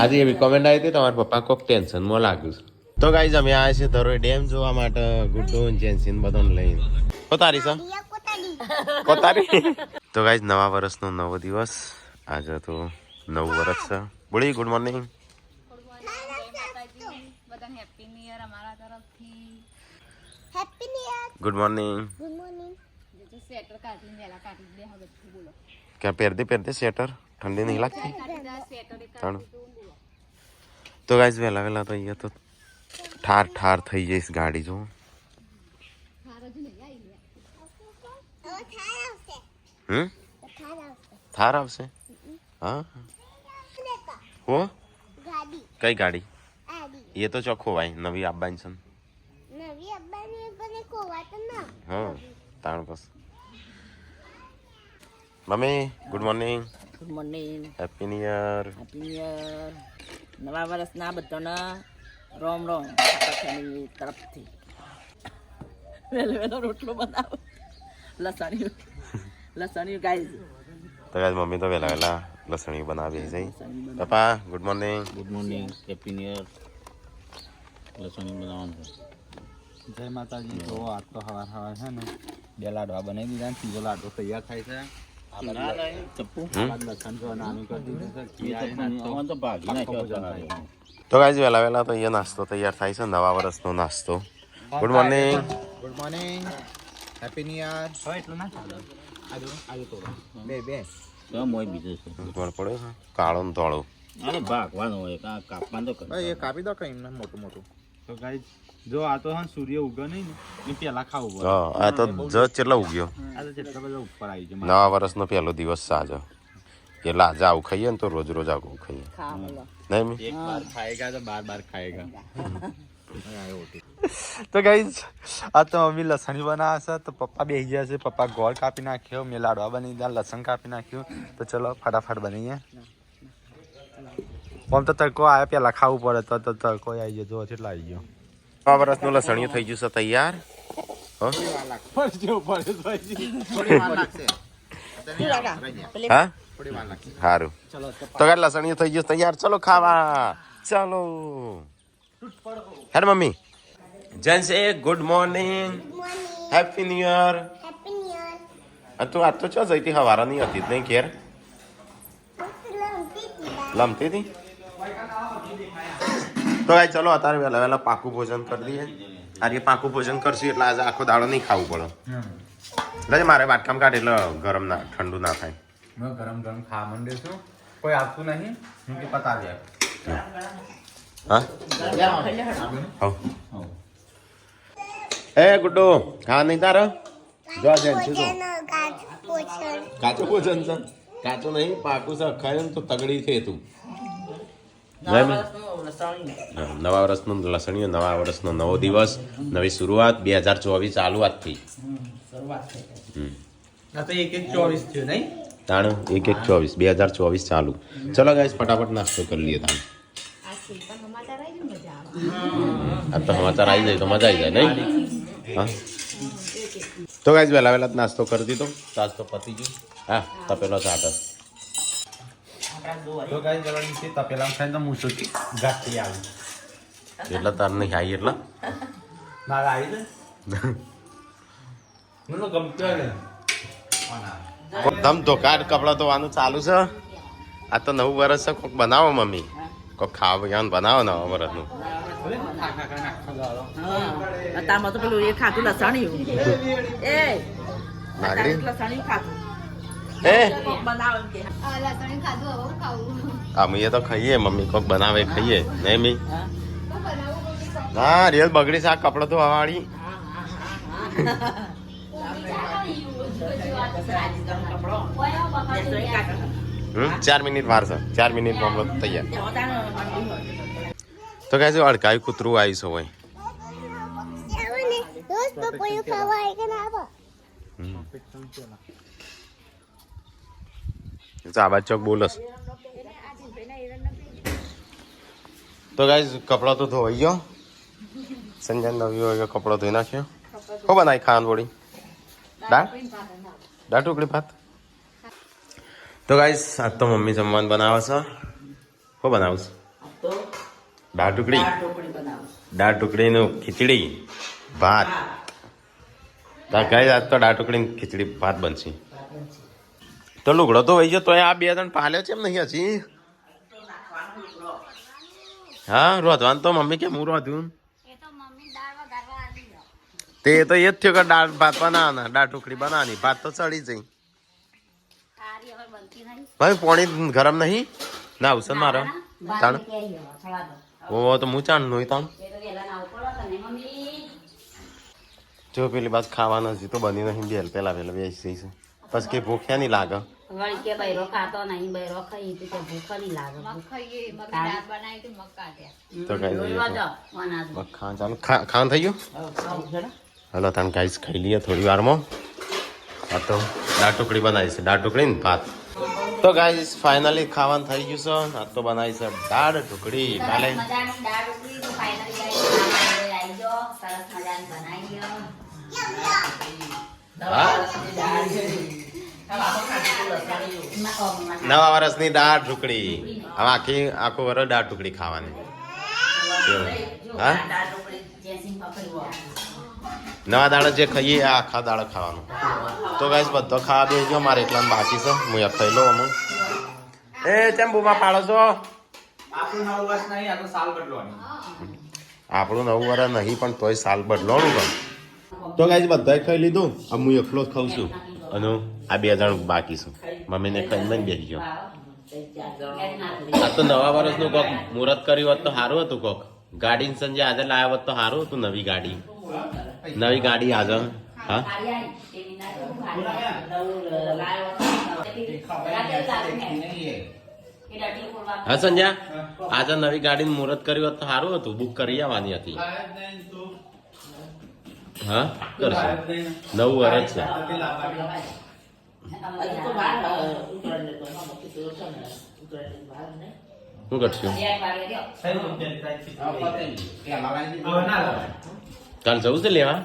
આજે એવી કોમેન્ટ આવી હતી તમારા પપ્પા કોક ટેન્શનમાં લાગ્યું છે. તો ગાઈઝ અમે આવ્યા છીએ ધરોઈ ડેમ જોવા માટે ગુડ્ડુ જેન્સીન બધાને લઈને. કોતારી છે કોતારી. તો ગાઈઝ નવા વર્ષનો નવો દિવસ. આજે તો નવું વર્ષ છે. બોલી ગુડ મોર્નિંગ. Good morning. क्या પહેરતે સ્વેટર ઠંડી નહીં લાગતી. તો ગાઈઝ વહેલા વહેલા તો અહીંયા તો ઠાર ઠાર થઈ જઈશ ગાડી જો. થાર આવશે. હા હો કઈ ગાડી એ તો ચોખ્ખો ભાઈ નવી આપવાની છે. હા તાણ બસ. Mummy good morning. Good morning. Happy new year. Happy new year. નવા વર્ષના બધાને રોમ રોમ ફેમિલી તરફથી. વહેલો વહેલો રોટલો બનાવો લસણિયું ગાઈઝ. તો ગાઈઝ મમ્મી તો વહેલા વહેલા લસણી બનાવી છે. Papa good morning. Good morning. Happy new year. લસણી બનાવવાનું છે. જય માતાજી. તો આ તો હવાર હવાર છે ને 2 લાડવા બનાવી દીધા ને 3જો લાડવો તૈયાર થાય છે. તો ગાઈઝ વહેલા વહેલા તો અહીંયા નાસ્તો તૈયાર થાય છે. નવા વર્ષનો નાસ્તો. Good morning. Good morning. Happy new year. મોય બીજું છે પડ્યો છે કાળો ને ધોળો. અરે ભાગવાનું હોય કાપવાનું તો એ કાપી દો કઈ એમને મોટું મોટું. તો ગાઈસ જો આ તો હા સૂર્ય ઉગ્યો નહીં ને એ પેલા ખાવું પડે. હા આ તો જ કેટલો ઉગ્યો. આ તો જેટલા બધા ઉપર આવી જાય. નવા વર્ષનો પહેલો દિવસ છે આજે. એટલે આજે આવું ખાઈએ ને તો રોજ રોજ આવું ખાઈએ નહીં મી? એક બાર ખાएगा તો બાર બાર ખાएगा. તો ગાઈઝ આ તો મમ્મી લસણી બનાવે છે તો પપ્પા બેસી ગયા છે. પપ્પા ગોળ કાપી નાખ્યો, મેં લાડવા બની દીધા, લસણ કાપી નાખ્યું. તો ચલો ફટાફટ બનીએ. આમ તો તડકો આવ્યા પેલા ખાવું પડે તો તડકો આવી ગયો. જો કેટલા આવી ગયો. નવા વર્ષનું લસણિયું થઈ ગયું છે તૈયાર. હા સારું. તો કાંઈ લસણિયું થઈ ગયું તૈયાર. ચલો ખાવા ચાલો. હેડ મમ્મી જેન્સે good morning. Happy new year. તું આજ તો ચો જઈતી હવારા નહીં હતી નહીં ઘેર લમતી હતી. તો ભાઈ ચલો અત્યારે વહેલા વહેલા પાકું ભોજન કરી દઈએ. આજે પાકું ભોજન કરશું એટલે આજે આખો દાડો નહીં ખાવું પડે. એટલે મારે વાટકામ કાઢે એટલે ગરમ ના ઠંડુ ના થાય. ગરમ ગરમ ખાવા માંડે છું. કોઈ આપતું નહીં હું કે પતા દે. હા એ ગુડ્ડુ ખાવા નહીં તારે જો જેમ છે જો કાચું ભોજન છે. કાચું નહીં પાકું છે. ખાય ને તો તગડી છે તું. નવા વર્ષનું લસણીઓ. નવા વર્ષનો નવો દિવસ, નવી શરૂઆત. 2024 ચાલુ આજથી. તાણ 1/1/24 2024 ચાલુ. ચલો ગાઈસ ફટાફટ નાસ્તો કરી લઈએ. તાણ આ તો સમાચાર આવી જાય તો મજા આવી જાય નહીં? હા તો ગાઈસ વહેલા વહેલા નાસ્તો કરી દીધો. ચાસ તો પતી ગયું. હા તપેલો ચાટ. તો ગાઈસ જવાની છે તપેલા ખાઈ તો મૂછો ગાંઠી આવી એટલે તાર નહીં આવી એટલે મારા આવી છે મને ગમતો ને ધમ ધોકાર કપડા ધોવાનું ચાલુ છે. આ તો નવું વર્ષ છે. કોઈક બનાવો મમ્મી. કોઈક ખાવા પીવાનું બનાવો નવા વર્ષનું. અત્યારમાં તો પેલું એ ખાધું લસણિયું. એ નાગરી લસણિયું ખાધું એ બનાવે કે અમે તો ખાઈએ. મમ્મી કોઈક બનાવે ખાઈએ નહીં મી? ના રિયલ બગડી છે આ કપડા તો વાળી. 4 મિનિટ વાર છે. 4 મિનિટમાં હમણાં તૈયાર. તો કહે છે અડકાયું કૂતરું આવી છે હોય. આબાદ ચોક બોલસ. તો ગાઈઝ કપડા તો ધોવાઈ ગયો. સંજય નવી હોય કપડો ધોઈ નાખ્યો. હો બનાવી ખાવાનું વળી દાળ ઢોકળી ભાત. તો ગાઈઝ આજ તો મમ્મી જમવાનું બનાવે છે. હો બનાવું છું દાળ ઢોકળી દાળ ઢોકળી બનાવું. દાળ ઢોકળીનું ખીચડી ભાત ગાઈસ આજ તો દાળ ઢોકળી ખીચડી ભાત બનશે તો લુગડો તો વહી ગયો તો આ 2 જણ પાલ્યો છે એમ નહીં હજી હા રોધવાનું તો મમ્મી કે હું રોધ્યું તે તો એ જ થયો કે દાળ ભાત બનાવવાના દાળ ઢોકળી બનાવવાની ભાત તો ચડી જઈ ભાઈ પાણી ગરમ નહીં ના અવસર મારો તાણ ઓ તો હું ચાણ નું તાણ જો પેલી બાદ ખાવાના હજી તો બની નહીં બેલ પેલા બેસી છે પછી કે ભૂખ્યા નહીં લાગે વળી કે બૈરો ખાતો નહીં બૈરો ખાઈ તો કે ભૂખ નહીં લાગે તો કઈ જોઈવા જાઓ, અનાજ. ખાવાનું ચાલુ ખાવાનું થઈ ગયું હલો તાન ગાઈસ ખાઈ લઈએ થોડી વારમાં આ તો દાળ ઢોકળી બનાવી છે દાળ ઢોકળી ને ભાત તો ગાઈસ ફાઇનલી ખાવાનું થઈ ગયું છે આ તો બનાવી છે દાળ ઢોકળી કાલે સરસ મજાની દાળ ઢોકળી તો finally guys ખાવા માટે આવી ગયો. સરસ મજાની બનાવી ગયો. હા નવા વર્ષની દાળ ઢોકળી હવે આખું વર્ષ દાળ ઢોકળી ખાવાની એવું. હા દાળ ઢોકળી જેસીન પકડ્યો. નવા દાળ જે ખાઈએ આ આખા દાળ ખાવાનું તો ગાઈસ બધો ખાવા બેસજો મારે એકલા બાકી છે હું એક ખાઈ લઉં અમુક એ ચેમ બુમા પાડો છો આપણું 9 વર્ષ નહીં આ તો સાલ બદલવાની આપણું 9 વર્ષ નહીં પણ તોય સાલ બદલાણું પણ તો ગાઈસ બધાએ ખાઈ લીધું હવે હું એકલો જ ખાઉં છું અને આ 2 જણ બાકી છે મમ્મીને ખાઈને બેસી ગયો આ તો નવા વર્ષનું કોક મુહૂર્ત કર્યું હોત તો સારું હતું કોક ગાડી સંજે આજે લાવ્યા હોત તો સારું હતું નવી ગાડી આજે હા હા સંજય આજે નવી ગાડી મુહૂર્ત કર્યું હોત તો સારું હતું બુક કરી આવવાની હતી હા કરશું 9 વર્ષ છે શું કરશું કાલ જવું છે લેવા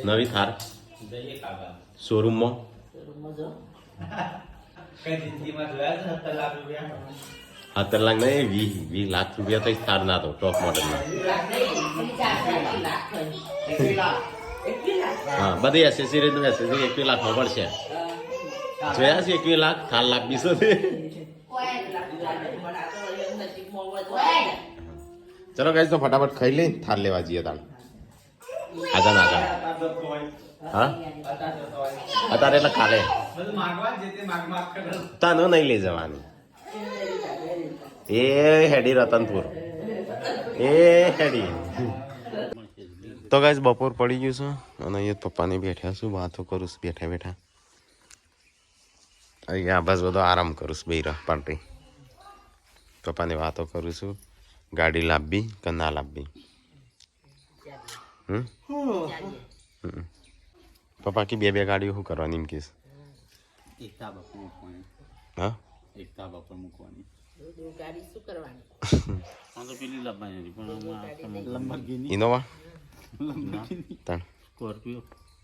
નવી થાર શોરૂમમાં $17 લાખ નહીં 20 લાખ રૂપિયા તો થાર ના તો ટોપ મોડલમાં હા બધી એસેસરીઝ 21 લાખમાં પડશે જોયા છે 21 લાખ થાર લાખ 20 ચલો ગાઈસ તો ફટાફટ ખાઈ લઈ થાર લેવા જઈએ તાણ આગળ હા અત્યારે એટલે કાલે તાનો નહીં લઈ જવાની એ હેડી રતનપુર એ હેડી તો ગાઈસ બપોર પડી ગયું છે અને અહીંયા પપ્પાને બેઠા છું વાતો કરું છું બેઠા બેઠા અહીંયા બસ બધો આરામ કરું છું બેરા પાર્ટી પપ્પાને વાતો કરું છું ગાડી લાવવી કે ના લાવવી પપ્પા કે 2 ગાડીઓ શું કરવાની એમ કહીશ એકતા બાપુ મૂકવાની હા એકતા બાપુ મૂકવાની ગાડી શું કરવાની આ તો પેલી લંબાઈ પણ ઇનોવા તાણ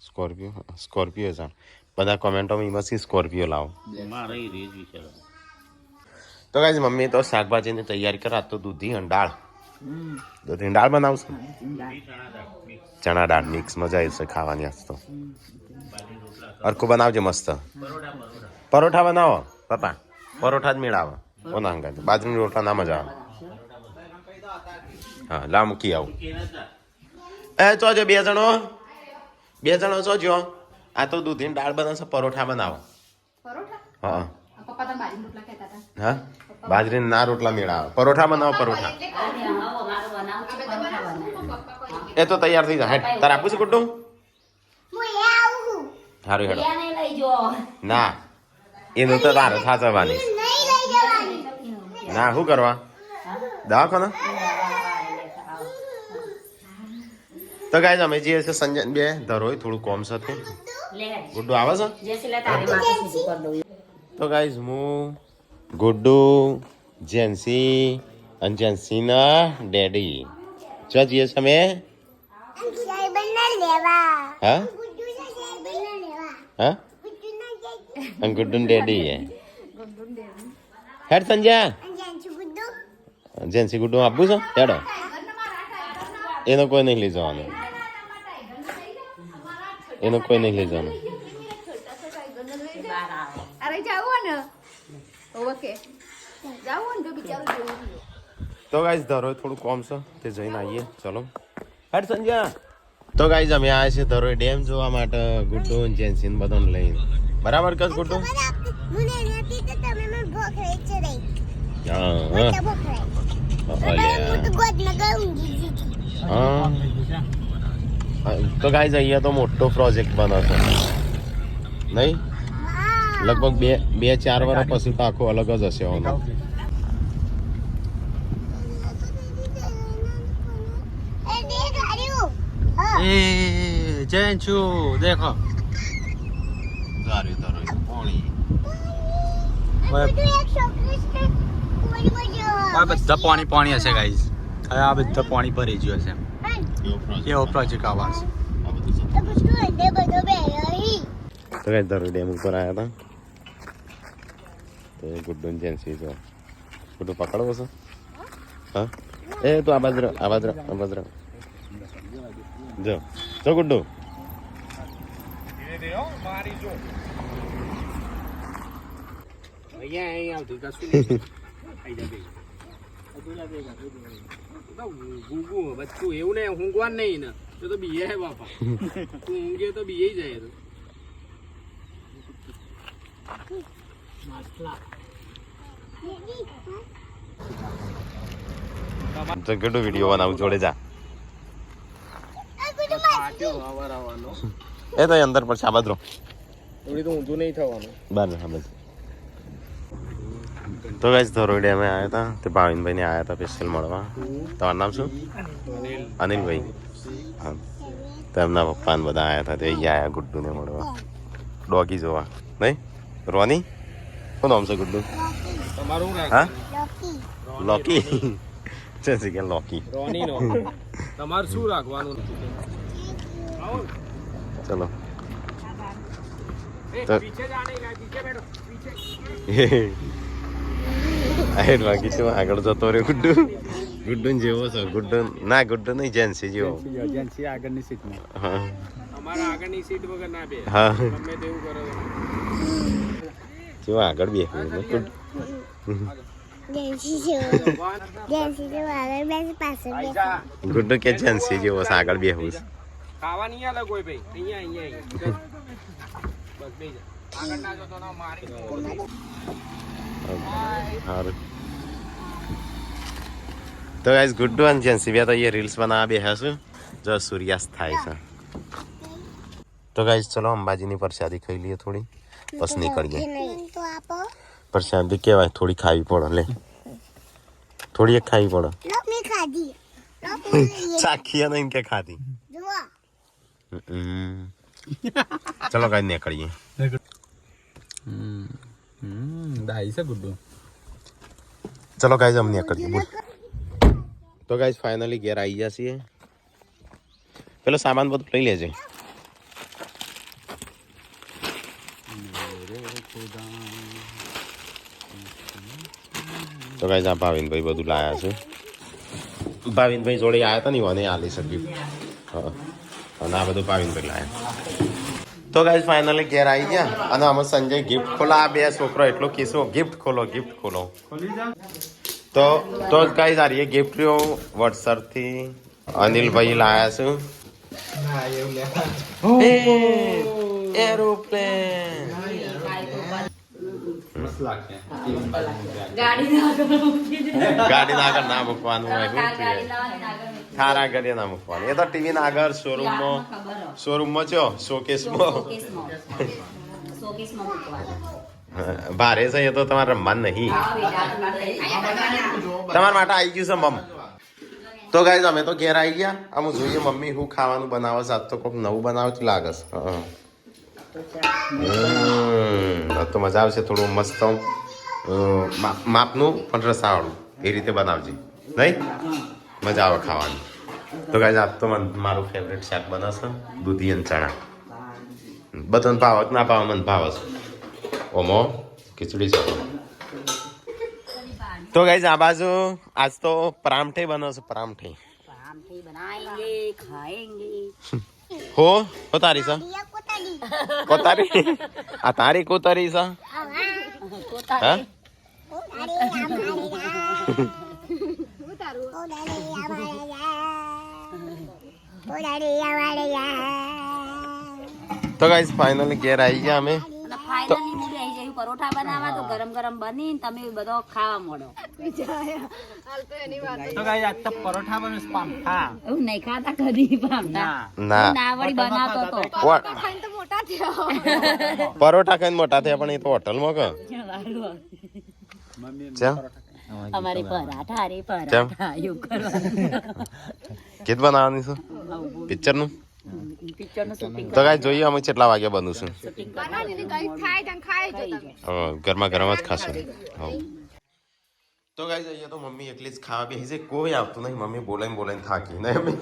સ્કોર્પિયો સ્કોર્પિયો જાણ બધા કોમેન્ટોમાં એમાંથી સ્કોર્પિયો લાવો મારે રેજ વિચાર તો ગાઈસ મમ્મી તો શાકભાજીની તૈયારી કરે તો દૂધીની દાળ બનાવશે ચણા દાળ મિક્સ મજા આવશે ખાવાની આજ તો અરખું બનાવજે મસ્ત પરોઠા બનાવો પપ્પા પરોઠા જ મેળાવો કોના અંગાજ બાજરીની રોટલા ના મજા આવે હા લા મૂકી આવું એ ચોજો 2 જણો ચોજો આ તો દૂધીની દાળ બનાવશે પરોઠા બનાવો હા હા બાજરીના ના રોટલા મેળાવો પરોઠા બનાવો પરોઠા એ તો તૈયાર થઈ જાય તારે આપું છે ગુડ્ડુ સારું હેડો ના એનું તો તારે સાચવવાની ના શું કરવા દવાખાના તો ગાઈસ અમે જે છે સંજય બે ધરોય થોડું કોમ સાથે ગુડ્ડુ આવે છે તો ગાઈસ હું ગુડ્ડુ જેન્સી અને જેન્સીના ડેડી ચો જઈએ છે અમે હા હા અને ગુડ્ડુ ડેડી હે હેડ સંજય જેન્સી ગુડ્ડુ આપવું છે હેડો એનો કોઈ નહીં લઈ જવાનો એનો કોઈ નહીં લઈ જવાનો અરે જાવું ને ઓકે જાવું ને બિચારું જેવું તો ગાઈઝ ધરોઈ થોડું કોમ છે તે જઈને આવીએ ચલો હેડ સંજ્યા તો ગાઈઝ અમે આવ્યા છીએ ધરોઈ ડેમ જોવા માટે ગુડ્ડુ અને જેન્સી ને બધાને લઈને બરાબર કસ ગુડ્ડુ તો ગાઈઝ અહીંયા તો મોટો પ્રોજેક્ટ બને છે નહીં લગભગ બે ચાર વર્ષ પછી તો આખો અલગ જ હશે આનો એ જેન્ચુ દેખો ધરોઈ પાણી આ બધા પાણી હશે ગાઈઝ હવે આ બધા પાણી ભરી ગયું હશે એવો પ્રોજેક્ટ આવા છે તો ગાઈઝ ધરોઈ ડેમ ઉપર આવ્યા હતા તો ગુડ્ડુ ને જેન્સી જો ગુડ્ડુ પકડવો છે હા એ તો આ બાજુ જો જો ગુડ્ડુ એવું ને ઊંઘવા નહીં ને તો બીએ હે બાપા તું ઊંઘે તો બીએ જાય તો ગુડ્ડુ વિડીયો બનાવું જોડે જા એ તો અંદર પર સાબદરો થોડી તો ઊંધું નહીં થવાનું બાર સાબદ તો ગાઈસ ધરોઈ ડેમે આવ્યા હતા તે ભાવિનભાઈ ને આવ્યા હતા સ્પેશિયલ મળવા તમારું નામ શું અનિલભાઈ હા તો એમના પપ્પા ને બધા આવ્યા હતા તે અહીંયા આવ્યા ગુડ્ડુને મળવા ડોગી જોવા નહીં રોની શું નામ છે ગુડ્ડુ તમારું હા લોકી છે કે લોકી રોની નો તમારે શું રાખવાનું ચલો પીછે જાને પીછે બેઠો પીછે બાકી શું આગળ જતો રહ્યો ગુડ્ડુ જેવો છે ગુડ્ડુ ના ગુડ્ડુ નહીં જેન્સી જેવો એજન્સી આગળની સીટમાં હા અમારા આગળની સીટ વગર ના બે હા ગમે તેવું કરો જેવો આગળ બે ગુડ્ડુ કે જેન્સી જેવો છે આગળ બેહવું છે ખાવા નહીં આલે કોઈ ભાઈ અહીંયા બસ બે આગળ ના જતો ના મારી સારું તો ગાઈસ ગુડ્ડુ અને જેન્સી બે તો અહીંયા રીલ્સ બનાવવા બેહ્યા છું જો સૂર્યાસ્ત થાય છે તો ગાઈસ ચલો અંબાજીની પ્રસાદી ખાઈ લઈએ થોડી બસ નીકળીએ પ્રસાદી કેવાય થોડી ખાવી પડે લે થોડી એક ખાવી પડે ચાખીએ નહીં કે ખાધી ચલો ગાઈસ નીકળીએ દાઈ છે ગુડ્ડુ ચલો ગાઈસ અમે નીકળીએ બોલ તો ગાઈસ ફાઇનલી ઘેર આવી ગયા છીએ પેલો સામાન બધું લઈ લેજે તો ગાઈસ આ ભાવિનભાઈ બધું લાયા છે ભાવિનભાઈ જોડે આવ્યા હતા ને મને આલી શક્યું હા અને આ બધું ભાવિનભાઈ લાયા તો ગાઈસ ફાઇનલી ઘેર આવી ગયા અને અમે સંજય ગિફ્ટ ખોલા આ બે છોકરો એટલો કિસ્સો ગિફ્ટ ખોલો તો ગાઈસ આ રહી ગિફ્ટ રહ્યો વોટ્સઅપ થી અનિલભાઈ લાયા છે એરોપ્લેન ગાડી ના આગળ ના મૂકવાનું હોય થારા ગાડી ના મૂકવાનું એ તો ટીવી ના આગળ શોરૂમમાં છો શોકેસમાં ભારે છે એ તો તમારે રમવાનું નહીં તમારા માટે આવી ગયું છે મમ તો ગાઈઝ અમે તો ઘેર આવી ગયા આમ જોઈએ મમ્મી શું ખાવાનું બનાવે છે આજ તો કોઈક નવું બનાવતું લાગે છે તો મજા આવશે થોડું મસ્ત માપનું પણ રસાવાળું એ રીતે બનાવજે નહીં મજા આવે ખાવાની તો ગાઈઝ આજ તો મારું ફેવરેટ શાક બનાવશે દૂધી અને ચણા બધાને ભાવ ના ભાવ મને ભાવ છે ઓમો ખીચડી છે તો ગાઈઝ આ બાજુ આજ તો પરાઠે બનો છે પરાઠે आमठी बनाएंगे खाएंगे હો તારી સા કોતારી આ તારી કોતારી સા હા તો ગાઈઝ ફાઇનલી ઘેર આવી ગયા અમે અને ફાઇનલી હું બેસી જઈ પરોઠા બનાવવા તો ગરમ ગરમ બની તમે બધો ખાવા મળો તો ગાઈસ આજ તો પરોઠા બને પામઠા એવું નહીં ખાતા કદી પામતા ના ના વળી બનાવતો તો પરોઠા ખાઈને મોટા થયા પણ એ તો હોટલમાં કે ચમ અમારી પરાઠા રે ચમ પરાઠા એવું કરવાનું ગીત બનાવવાની છે પિક્ચર નું પિક્ચર નું શૂટિંગ તો ગાઈસ જોઈએ અમે કેટલા વાગે બનું છું શૂટિંગ ગરમા ગરમ જ ખાશું તો ગાઈસ અહીંયા તો મમ્મી એકલી જ ખાવા બેસી છે કોઈ આવતું નહીં મમ્મી બોલાઈને થાકી નહીં મમ્મી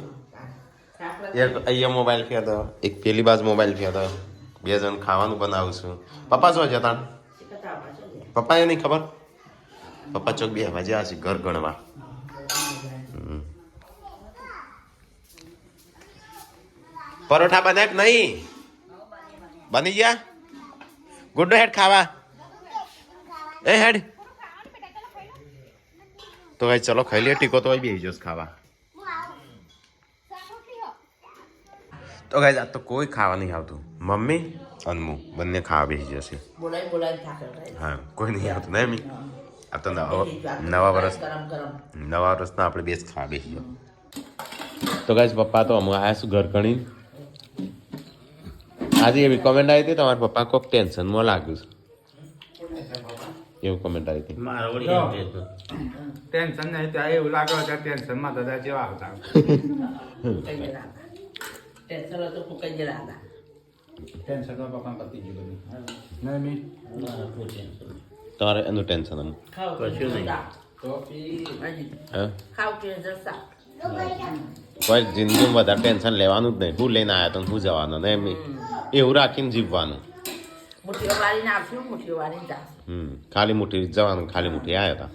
એક અહીંયા મોબાઈલ ફેર હતો એક પેલી બાજુ મોબાઈલ ફેર હતો બે જણ ખાવાનું બનાવું છું પપ્પા શું જતા પપ્પા એ નહીં ખબર પપ્પા ચોક બે વાજ્યા છે ઘર ગણવા પરોઠા બન્યા કે નહીં બની ગયા ગુડ્ડો હેડ ખાવા એ હેડ તો ભાઈ ચલો ખાઈ લે ટીકો તો બેસી જશે ખાવા તો ગાઈસ આજ તો કોઈ ખાવા નહીં આવતું મમ્મી અને હું બંને ખાવા બેસી જશે બોલાય થાકેલ હા કોઈ નહીં આવતું નહીં મમ્મી આ તો નવા વર્ષના આપણે બેસ ખાવા બેસી જાઓ તો ગાઈસ પપ્પા તો અમે આવ્યા છું ઘર ગણી આજે એવી કોમેન્ટ આવી હતી તમારા પપ્પા કોઈક ટેન્શનમાં લાગ્યું છે એવું કોમેન્ટ આવી હતી ટેન્શન નહીં ત્યાં એવું લાગે કે ટેન્શનમાં દાદા જેવા આવતા ટેન્શન તો ફૂકાઈ ગયેલા હતા ટેન્શન તો પપ્પા પતી ગયું બધું નહીં તમારે એનું ટેન્શન એમ ખાવ કશું નહીં. હા ખાવ કે જલસા કોઈ જિંદગીમાં વધારે ટેન્શન લેવાનું જ નહીં હું લઈને આવ્યા તો હું જવાનો ને એમ એવું રાખીને જીવવાનું મુઠ્ઠીઓ વાળીને આવશું મુઠ્ઠીઓ વાળીને જાશું ખાલી મુઠ્ઠી જવાનું ખાલી મુઠ્ઠી આવ્યા હતા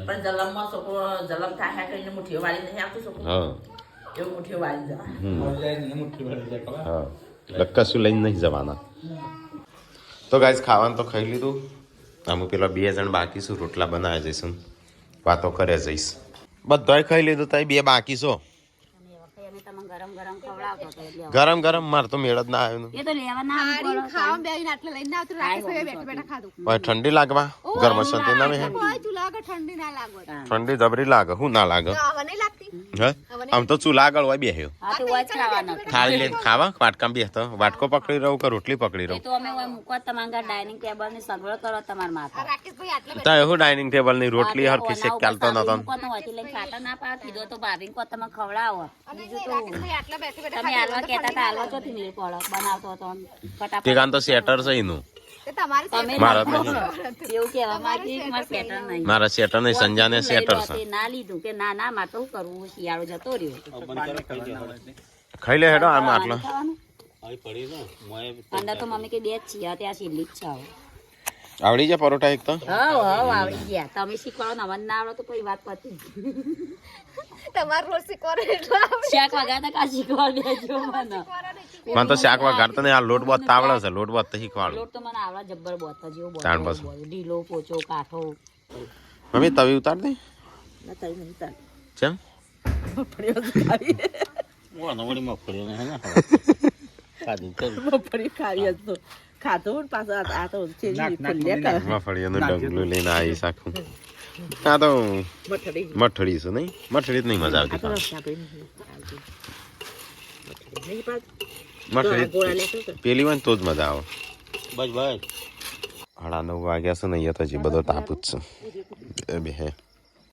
પણ જલમમાં છોકરો જલમ થાય કરીને મુઠ્ઠીઓ વાળી નહીં આવતું છોકરો હા એવું મુઠ્ઠીઓ વાળી જવા હા એટલે કશું લઈને નહીં જવાના તો ગાઈસ ખાવાનું તો ખાઈ લીધું અમુક પેલા બે જણ બાકી છું રોટલા બનાવ્યા જઈશું વાતો કરે જઈશ બધાય ખાઈ લીધું તો બે બાકી છો અમે તમને ગરમ ગરમ ખવડાવતો હતો એટલે ગરમ ગરમ માર તો મેળ જ ના આવ્યું એ તો લેવા ના આવવું પડે. ભાઈ ઠંડી લાગવા ઘરમાં શાંતિ ના હે ઠંડી જબરી લાગે હું ના લાગે હે આમ તો ચૂલા આગળ હોય બેહ્યો હા તો હોય જ ખાવાનો થાળી લઈને ખાવા વાટકામાં બેસતો વાટકો પકડી રહું કે રોટલી પકડી એ રહું તો અમે હોય મૂકવા તમારા ડાઇનિંગ ટેબલ ની સગવડ કરો તમારા માથા તો એવું ડાઇનિંગ ટેબલ ની રોટલી હરખી શેક ચાલતો નતો ખાતા ના પા કીધો તો ભાભી કો તમે ખવડાવો બીજું તો તમે હાલવા કહેતા હતા હાલવા ચોથી નીર પડો બનાવતો હતો ફટાફટ તે કાન તો સેટર છે એનું તમે મારા એવું કહેવા માંગી કે મારે સેટર નહીં મારા સેટર નહીં સંજાને સેટર છે તે ના લીધું કે ના ના મારે તો શું કરવું શિયાળો જતો રહ્યો ખાઈ લે હેડો આમ આટલો અંદર તો મમ્મી કે બે જ છીએ ત્યાં છેલ્લી જ છે હવે. આવડી જાય પરોઠા એક તો હવ આવડી ગયા તમે શીખવાડો ને અમને ના આવડે તો કોઈ વાત પતી શાક વગાડતા કા શીખવાડ દેજો મને મને તો શાક વગાડતો નહીં આ લોટ બોત આવડે છે લોટ બોત તો શીખવાડું લોટ તો મને આવડે જબ્બર બોતા જેવો તાણ બોતો બસ. ઢીલો પોચો કાઠો મમ્મી તવી ઉતાર દે નતાઈ નહીં તાર ચમ વળી મગફળીઓ હે ને ખાધું તો મગફળી ખાવી જ તો ખાધું ને પાછું આ તો છે ફૂલ્યા મફળીઓનું ડગલું લઈને આવી શાખું આ તો મઠડી મઠડી છે નહીં મઠડી જ નહીં મજા આવતી આ તો ખાવાની. રસ્તા પડી નહીં પાછું મઠડી ગોળા લેતો તો પેલી હોય ને તો જ મજા આવે બસ બસ 9:30 વાગ્યા છે ને અહીંયા તો હજી બધો તાપ જ છે બે હે